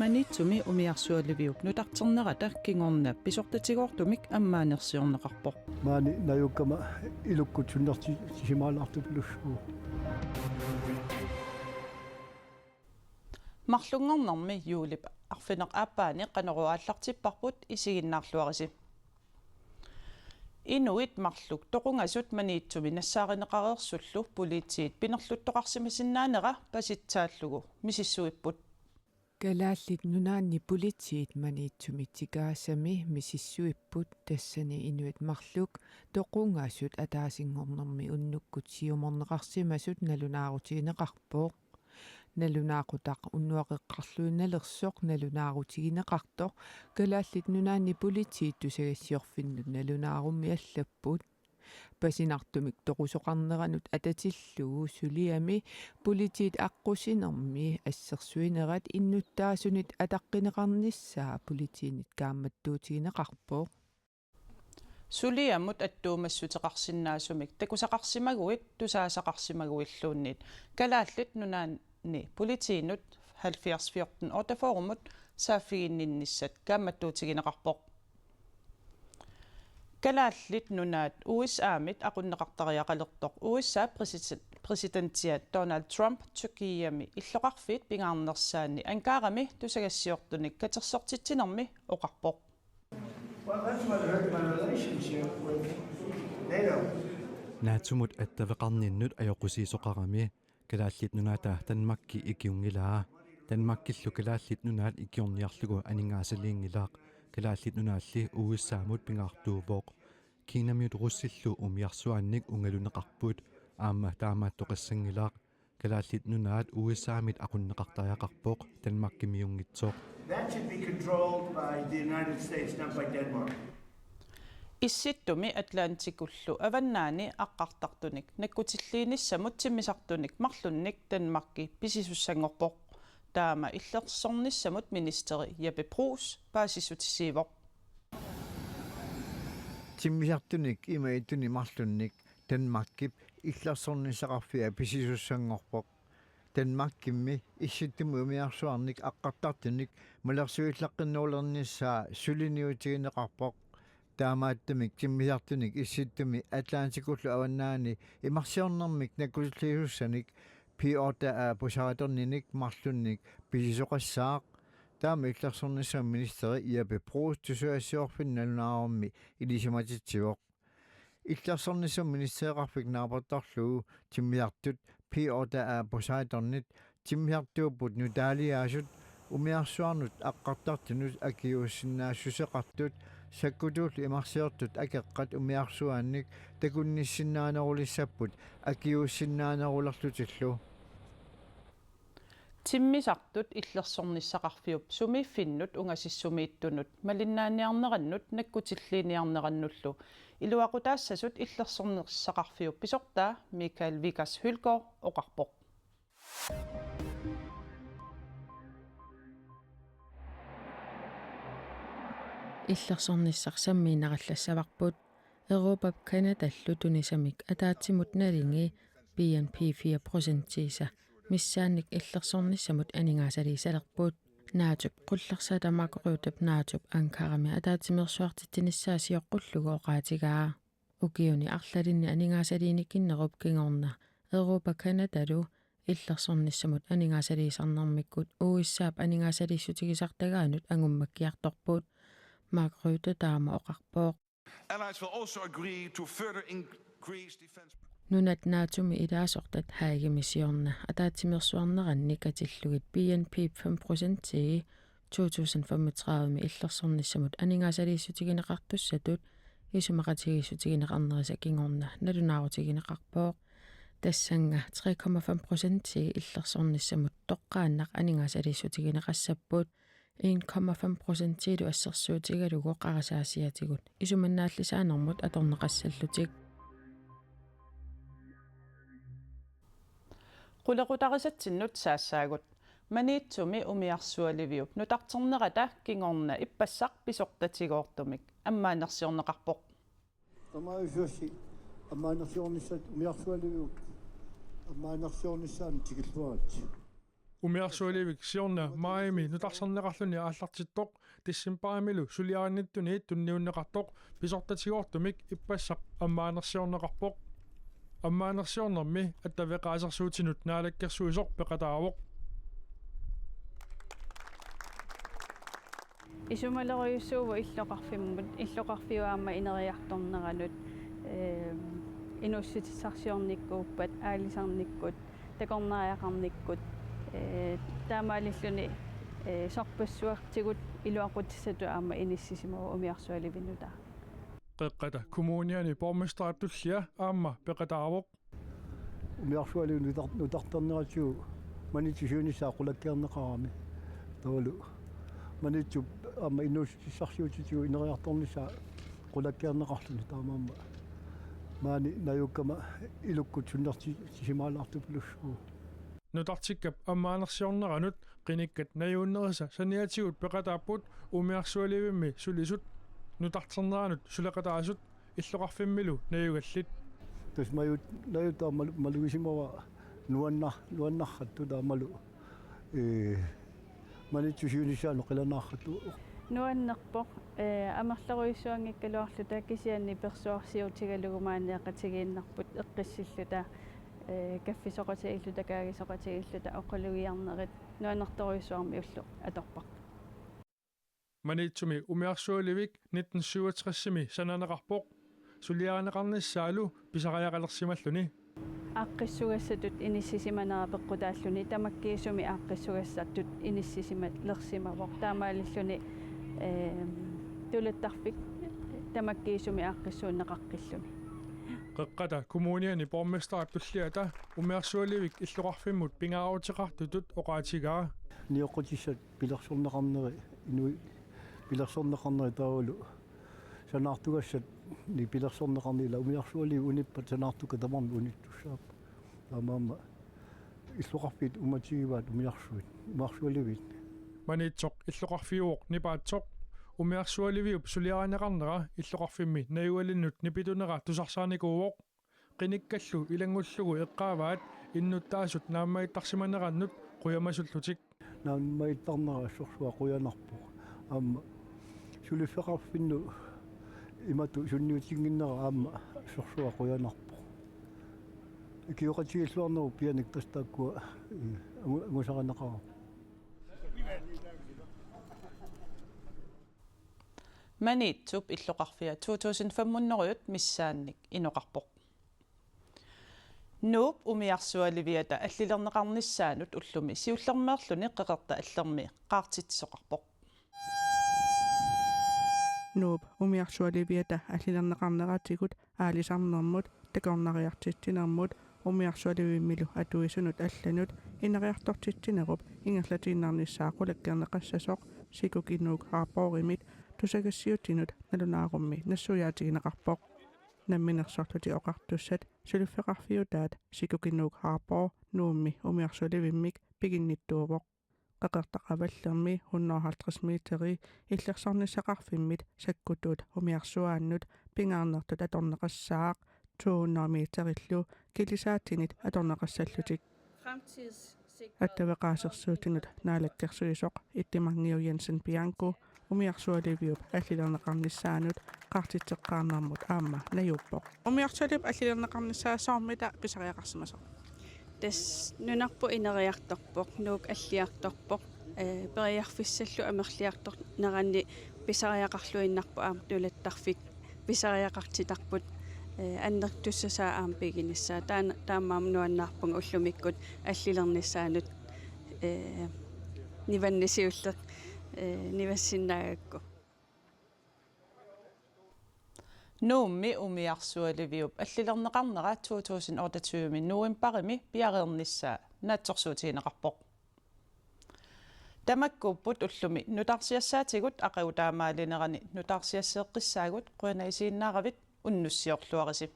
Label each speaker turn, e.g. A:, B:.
A: Manitsumi umiarsualiviup nutarternerata kingorna pisortatigortumik ammaanersiorneqarpoq.
B: Maani najukkama ilukkutsunnerti simaalartuplussu.
A: Marlunngornermi juulip arfineq aappaani qaneruaallartipparput isiginnaarluarisi. Inuit marluk toqungasut manitsumi nassaaqineqareersullu politiit pinerluttoqarsimasinnaanera pasitsaallugu misissuipput.
C: Kalaallit nunaanni politiit maniitsumitigaasami misissuipput tassani inuit marluk toqungasut ataasingornermi unnukkut siumorneqarsimasut nalunaarutigineqarpooq nalunaaqutaq unnuaqeqqarluunalersoq nalunaarutigineqartoq kalaallit nunaanni politiit tusagassiorfinnut nalunaarummi allapput pasinartumik toqusoqarneranut atatillugu suliami politiit aqqusинерми ассерсуинерат иннуттааsunit атаққинеқарнissaa politiinit kaammattuutigineqarpooq
A: Suliamut attuumassutеқарсинаасумик такусақарсимагуит тусаасақарсимагуиллуунниит калааллит нунаанни политиинут 70-14 отафорумут сааффигиннинниссат kaammattuutigineqarpoq Kalaallit nunaat USAmit aqunneqartariaqalertoq USA presidentiat Donald Trump Turkiyami illoqarfiit pingaarnersaani ankaarami tusagassiortunik katersortitsinermi oqarpoq
D: Well, that's what hurt my relationship with NATO.
E: Naatsumut attavaqarninnut ajoqusiisoqarami kalaallit nunaata tanmakki ikiungilaa tanmakkillu kalaallit nunaat ikiorniarlugu aningaasaliingilaaq kalaallit nunaalli uissaamut pingaartuupoq kiinamiut russillu umiarsuannik ungaluneqarput aamma taamaattoqassangilaaq kalaallit nunaat uissaamit aqunneqartariaqarpoq tanmakkimiungitsoq
D: That should be controlled by the United States, not by Denmark.
A: Issittumi Atlantikullu avannaani aqqartartunik nakkutilliinissamut timmisartunik marlunnik Danmarki pisisussangorpoq taama illersornissamut ministeri Jeppe Bruus paasissutissiivoq
F: timmisartunik imaituni marlunnik Danmarkip illersornisaqarfia pisisussangorpoq Danmarkimmi issittumu umiarsuarnik aqqartartunik malersuillaqqinnuulernissaa suliniutigineqarpoq taamaattamik timmisartunik issittumi Atlantikullu avannaani imarsiornermik nakkutilliisussanik piorta pusaratorninik marlunnik pisisoqassaaq taama illersornissam ministeri Jeppe Bruus tusuassiorfinnalunаарummi ilisimatitsivoq illersornissam ministeriqarfik naapartarlugu timmisartut piorta pusaratornit timmisartuuput nutaaliaasut umiarsuarnut aqqartartunut akiuussinnaassuseqartut sakkutuullu imarsiortut akeqqat umiarsuaannik takunnissinaanarulissapput akiuussinnaanarulerlutillu
A: Timmisartut illersornissaqarfiup sumiiffinnut ungasissumiittunut malinnaaniarnerannut nakkutilliiniarnerannullu iluaqutaassasut illersornissaqarfiup pisortaa Mikael Vikas Hylgaard oqarpoq
G: Illersornissarsammiinarallassavarput Europa Kanadallu tunisamik ataatsimut nalingi BNP 4% missaannik illersornissamut aningaasaliisalerput naatup qullersatamaakoruutap naatup ankarami ataatimersuartittinissaasiyoqqullugu oqaatigaa ukiuni arlalinni aningaasaliinikkinnerup kingorna Europa Kanadalu illersornissamut aningaasaliisarnermikkut uissaap aningaasaliissutigisartagaanut angummakkiartorput Mark Rutte taama oqarpooq
H: Allies will also agree to further increase defense
G: Nunat naatumi ilaasortat haagimissiorna ataatimersuarneranni katillugit BNP 5% 2035 illersornissamut aningaasaliissutigineqartussatut isumaqatigisutigineqarnerisa kingorna nalunaarutigineqarpooq тассанга 3,5% иллерсорнissamут тоққааннақ анингасалиссутигинеқассаппут 1,5% лу ассерсуутигалугу қарасаасиатигут исуманнааллисаанермут аторнеқассаллутик
A: qulaqutarisattinnut saassaagut maniitsumi umiarsualiviup nutarternerata kingorna ippassaq pisortatigoortumik ammaanersiorneqarpoq
B: Тамаусуусси аммааnersiornissat umiarsualiviuk аммааnersiornissaani тигиллуарат
I: umiarsualivik siorna maimi nutarserneqarluni aallartittoq tissimparamilu suliarannittuni tunniunneqartoq pisortatigoortumik ippassaq ammaanersiorneqarpoq ammaanersiornermi attaveqaasersuutinut naalakkersuisoq peqataavoq
J: исумалериуссуува иллоқарфиммут иллоқарфиуаама инериарторнеранут инусситиссарсиорниккууппат аалисарниккут такорнаариақарниккут таамаалиллуни сорпассуартигут илуақутиссату аама иниссисимава умиарсуаливинута
I: qeqqata kommuniani borgmesterattullia aamma peqataavoq
B: умиарсуаливину нутартернератсуу манитисуунissaa qulakkiarneqarami тавалу манитсу аама инуссиссарсиутитигу инериарторнissaa qulakkiarneqarluni таамаама маани наюккама илуккут суннертисимаалаартупулуссуу
I: nutartikkap ammaanersiorneranut qinikkat najuunnerisa saniatiguut peqataappuut umiarsualivimmi sulisut nutarterneranut suleqataasut иллоqarfimmilu najugallit
B: тус наютаа малуисимава нуаннархатту таамалу манитсусиунissaa noqilanaarrattu
J: нуаннерпоқ амерлеруиссуангиккалуарлута кисианни персуарсиутигалугумааниақатигииннарпут эққиссиллута каффисоқатигиллута каагисоқатигиллута оққалугиарнерит нуаннерторуиссуарми уллу аторпақ
I: manitsumi umiarsualivik 1967-ми сананеқарпоқ сулиаранеқарниссаалу писариақалерсималлуни
J: аққиссугассатут иниссисиманера пеққутааллуни тамаккиисуми аққиссугассартут иниссисимат лерсимавоқ таамаалиллуни тулаттарфик тамаккиисуми аққиссууннеқаққиллуни
I: qeqqata kommuniani borgmesterattulliata umiarsualivik иллоqarfimmut pingaaruutiqartutut oqaatigaa
B: ниоққутиссат пилерсорнеқарнери инуи пилерсорнеқарнери таавалу санаартугассат ни пилерсорнеқарнила умиарсуали униппат санаартука тамарми униттуссаап таамаама иллоқарфит уматигиваат умиарсуаливит
I: manitsoq иллоqarfiuoq nipaatsoq umiarsualiviup suliaranеqarnera иллоqarfimmi nayualinnut nipitunera tusarsaanikuuoq qinikkallu ilangullugu eqqaavaat innuttaasut naammaittarsimanerannut quyamassullutik
B: нааммаиттарнера ассорсуа қуянарпу аама сулиффеқарфинну имату сунниутингиннера аама ассорсуа қуянарпу икиоқатигиллуарнеру пианик тастааккуа агусаранеқара
A: манитсуп иллоqarfia 2500 миссаанник иноqarpoq нууп умиарсуаливиата аллилернеqarnissaanut уллуми сиуллермеерлуни qeqerta аллерми qaartitsoqarpoq
K: нууп умиарсуаливиата аллилернеqarneratиgut аалисарнермут такорнариартитсинермут умиарсуаливиммилу атуисунут алланут инериартортитсинеруп ингерлатииннарниссаақулаккернеқассасоқ сикукиннуук аапооримит тусагассиутинут налунаарумми нассуяатигинеқарпоқ намминерсортути оқартуссат сулиффеқарфиутаат сикукиннуук аапоо нуумми умиарсуаливиммик пигинниттуувоқ qaqertaqavallерми 150 метри иллерсорниссақарфиммит саккутуут умиарсуааннут пингаарнертут аторнеқассаақ 200 метриллу килисаатинит аторнеқассаллутик аттавеқаасерсуутинут наалаккерсуисоқ иттимарниу Jensen Bianco умиарсуаливиуп аллилернеқарниссаанут qaartitseqqaarnermut aamma najuppoq умиарсуалиуп аллилернеқарниссаасаормита писариақарсимасо
J: тас нунарпу инериарторпоқ нуук аллиарторпоқ периарфиссаллу амерлиартор неранни писариақарлуиннарпу аам тулаттарфик писариақартитарпут аннертуссасаа аам пигиниссаа таамаам нуаннаарпунг уллумиккут аллилерниссаанут ниваннисиуллер нивассиннаагакку
A: нуумми умиарсуаливиуп аллилернеқарнера 2028 нуимпарими пиареернissaa наатсорсуутигинеқарпоқ тамаккууппут уллуми нутарсиассаатигут ақиутаамаалинерани нутарсиассеэққиссаагут қуянаисииннааравит уннуссиорлуариси